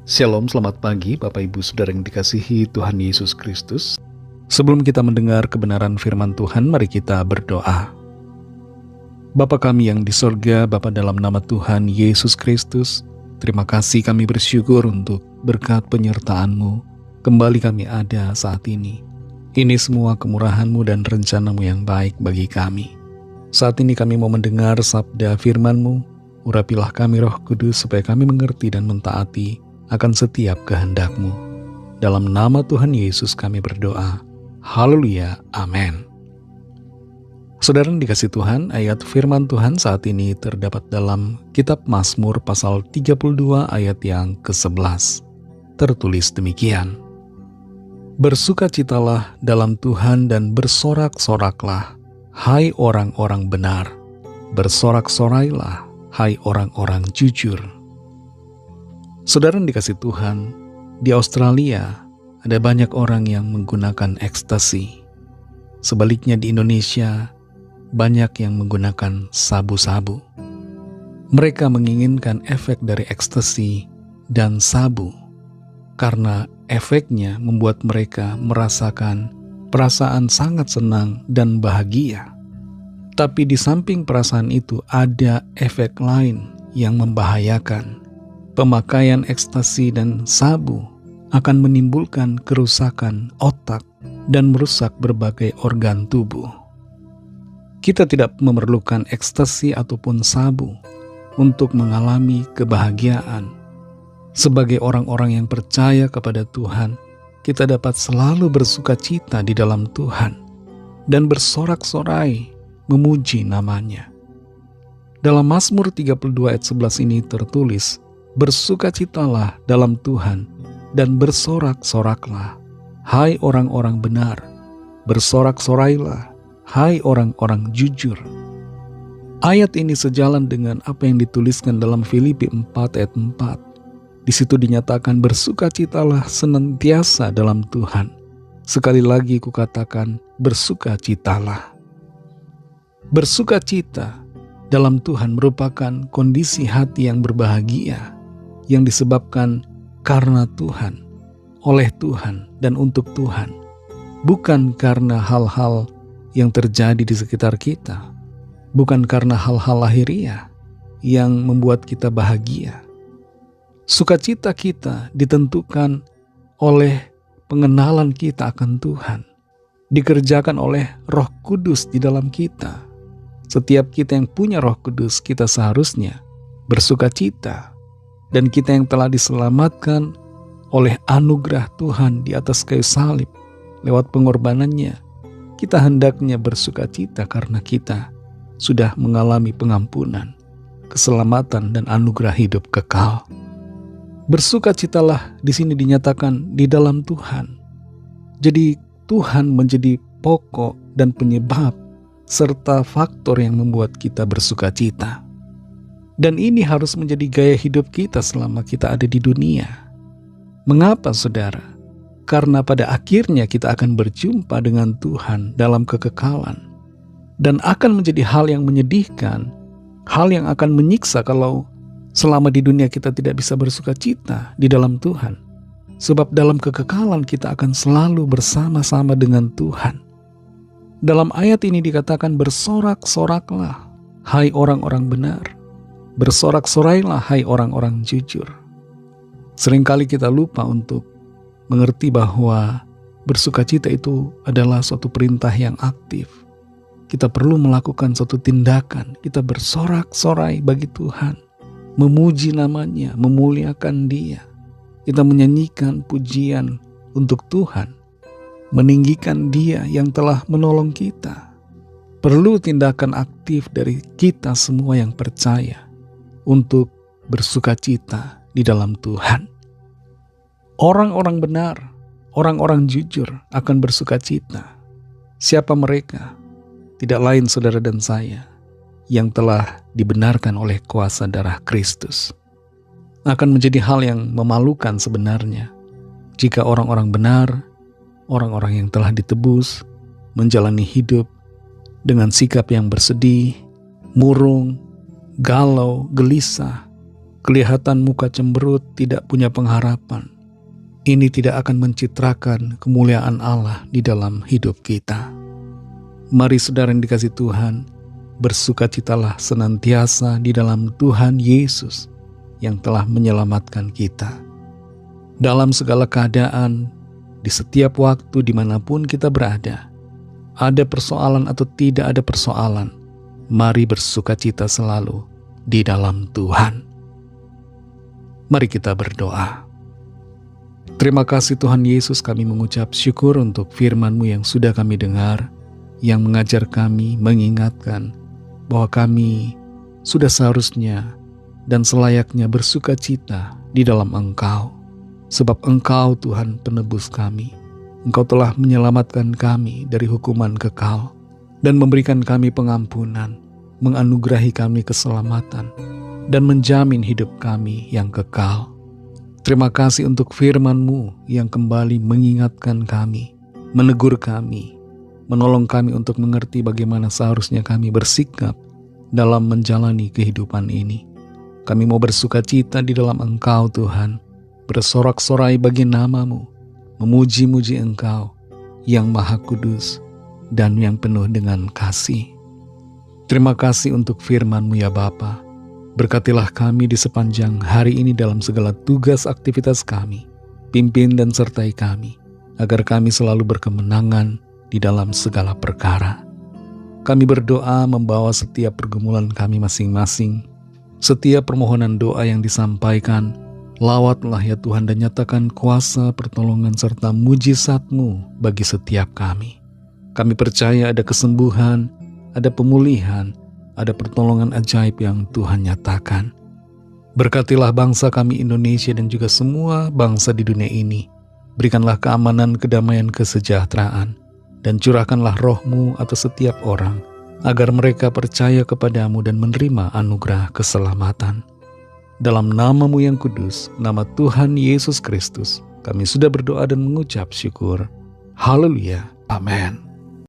Shalom, selamat pagi Bapak Ibu Saudara yang dikasihi Tuhan Yesus Kristus. Sebelum kita mendengar kebenaran firman Tuhan, mari kita berdoa. Bapa kami yang di sorga, Bapa dalam nama Tuhan Yesus Kristus, terima kasih kami bersyukur untuk berkat penyertaan-Mu. Kembali kami ada saat ini. Ini semua kemurahan-Mu dan rencana-Mu yang baik bagi kami. Saat ini kami mau mendengar sabda firman-Mu. Urapilah kami Roh Kudus supaya kami mengerti dan mentaati akan setiap kehendak-Mu. Dalam nama Tuhan Yesus kami berdoa. Haleluya. Amin. Saudara yang dikasihi Tuhan, ayat firman Tuhan saat ini terdapat dalam kitab Mazmur pasal 32 ayat yang ke-11. Tertulis demikian. Bersukacitalah dalam Tuhan dan bersorak-soraklah, hai orang-orang benar. Bersorak-sorailah, hai orang-orang jujur. Saudara yang dikasihi Tuhan, di Australia ada banyak orang yang menggunakan ekstasi. Sebaliknya di Indonesia, banyak yang menggunakan sabu-sabu. Mereka menginginkan efek dari ekstasi dan sabu, karena efeknya membuat mereka merasakan perasaan sangat senang dan bahagia. Tapi di samping perasaan itu ada efek lain yang membahayakan. Pemakaian ekstasi dan sabu akan menimbulkan kerusakan otak dan merusak berbagai organ tubuh. Kita tidak memerlukan ekstasi ataupun sabu untuk mengalami kebahagiaan. Sebagai orang-orang yang percaya kepada Tuhan, kita dapat selalu bersukacita di dalam Tuhan dan bersorak-sorai memuji nama-Nya. Dalam Mazmur 32 ayat 11 ini tertulis, bersukacitalah dalam Tuhan dan bersorak-soraklah, hai orang-orang benar. Bersorak-sorailah, hai orang-orang jujur. Ayat ini sejalan dengan apa yang dituliskan dalam Filipi 4 ayat 4. Di situ dinyatakan bersukacitalah senantiasa dalam Tuhan. Sekali lagi kukatakan bersukacitalah. Bersukacita dalam Tuhan merupakan kondisi hati yang berbahagia, yang disebabkan karena Tuhan, oleh Tuhan, dan untuk Tuhan. Bukan karena hal-hal yang terjadi di sekitar kita. Bukan karena hal-hal lahiriah yang membuat kita bahagia. Sukacita kita ditentukan oleh pengenalan kita akan Tuhan. Dikerjakan oleh Roh Kudus di dalam kita. Setiap kita yang punya Roh Kudus, kita seharusnya bersukacita. Dan kita yang telah diselamatkan oleh anugerah Tuhan di atas kayu salib lewat pengorbanannya, kita hendaknya bersukacita karena kita sudah mengalami pengampunan, keselamatan, dan anugerah hidup kekal. Bersukacitalah di sini dinyatakan di dalam Tuhan. Jadi Tuhan menjadi pokok dan penyebab serta faktor yang membuat kita bersukacita. Dan ini harus menjadi gaya hidup kita selama kita ada di dunia. Mengapa, saudara? Karena pada akhirnya kita akan berjumpa dengan Tuhan dalam kekekalan. Dan akan menjadi hal yang menyedihkan, hal yang akan menyiksa kalau selama di dunia kita tidak bisa bersukacita di dalam Tuhan. Sebab dalam kekekalan kita akan selalu bersama-sama dengan Tuhan. Dalam ayat ini dikatakan bersorak-soraklah, hai orang-orang benar. Bersorak-sorailah, hai orang-orang jujur. Seringkali kita lupa untuk mengerti bahwa bersukacita itu adalah suatu perintah yang aktif. Kita perlu melakukan suatu tindakan. Kita bersorak-sorai bagi Tuhan, memuji nama-Nya, memuliakan Dia. Kita menyanyikan pujian untuk Tuhan, meninggikan Dia yang telah menolong kita. Perlu tindakan aktif dari kita semua yang percaya untuk bersukacita di dalam Tuhan. Orang-orang benar, orang-orang jujur akan bersukacita. Siapa mereka? Tidak lain saudara dan saya yang telah dibenarkan oleh kuasa darah Kristus. Akan menjadi hal yang memalukan sebenarnya jika orang-orang benar, orang-orang yang telah ditebus, menjalani hidup dengan sikap yang bersedih, murung, galau, gelisah, kelihatan muka cemberut, tidak punya pengharapan, ini tidak akan mencitrakan kemuliaan Allah di dalam hidup kita. Mari saudara yang dikasihi Tuhan, bersukacitalah senantiasa di dalam Tuhan Yesus yang telah menyelamatkan kita. Dalam segala keadaan, di setiap waktu dimanapun kita berada, ada persoalan atau tidak ada persoalan, mari bersukacita selalu di dalam Tuhan. Mari kita berdoa. Terima kasih Tuhan Yesus, kami mengucap syukur untuk firman-Mu yang sudah kami dengar, yang mengajar kami, mengingatkan bahwa kami sudah seharusnya dan selayaknya bersukacita di dalam Engkau. Sebab Engkau Tuhan penebus kami. Engkau telah menyelamatkan kami dari hukuman kekal dan memberikan kami pengampunan, menganugerahi kami keselamatan, dan menjamin hidup kami yang kekal. Terima kasih untuk firman-Mu yang kembali mengingatkan kami, menegur kami, menolong kami untuk mengerti bagaimana seharusnya kami bersikap dalam menjalani kehidupan ini. Kami mau bersukacita di dalam Engkau Tuhan, bersorak-sorai bagi nama-Mu, memuji-muji Engkau yang Maha Kudus dan yang penuh dengan kasih. Terima kasih untuk firman-Mu ya Bapa. Berkatilah kami di sepanjang hari ini dalam segala tugas aktivitas kami. Pimpin dan sertai kami, agar kami selalu berkemenangan di dalam segala perkara. Kami berdoa membawa setiap pergumulan kami masing-masing, setiap permohonan doa yang disampaikan, lawatlah ya Tuhan dan nyatakan kuasa, pertolongan serta mujizat-Mu bagi setiap kami. Kami percaya ada kesembuhan, ada pemulihan, ada pertolongan ajaib yang Tuhan nyatakan. Berkatilah bangsa kami Indonesia dan juga semua bangsa di dunia ini. Berikanlah keamanan, kedamaian, kesejahteraan, dan curahkanlah roh-Mu atas setiap orang, agar mereka percaya kepadamu dan menerima anugerah keselamatan. Dalam nama-Mu yang kudus, nama Tuhan Yesus Kristus, kami sudah berdoa dan mengucap syukur. Haleluya. Amin.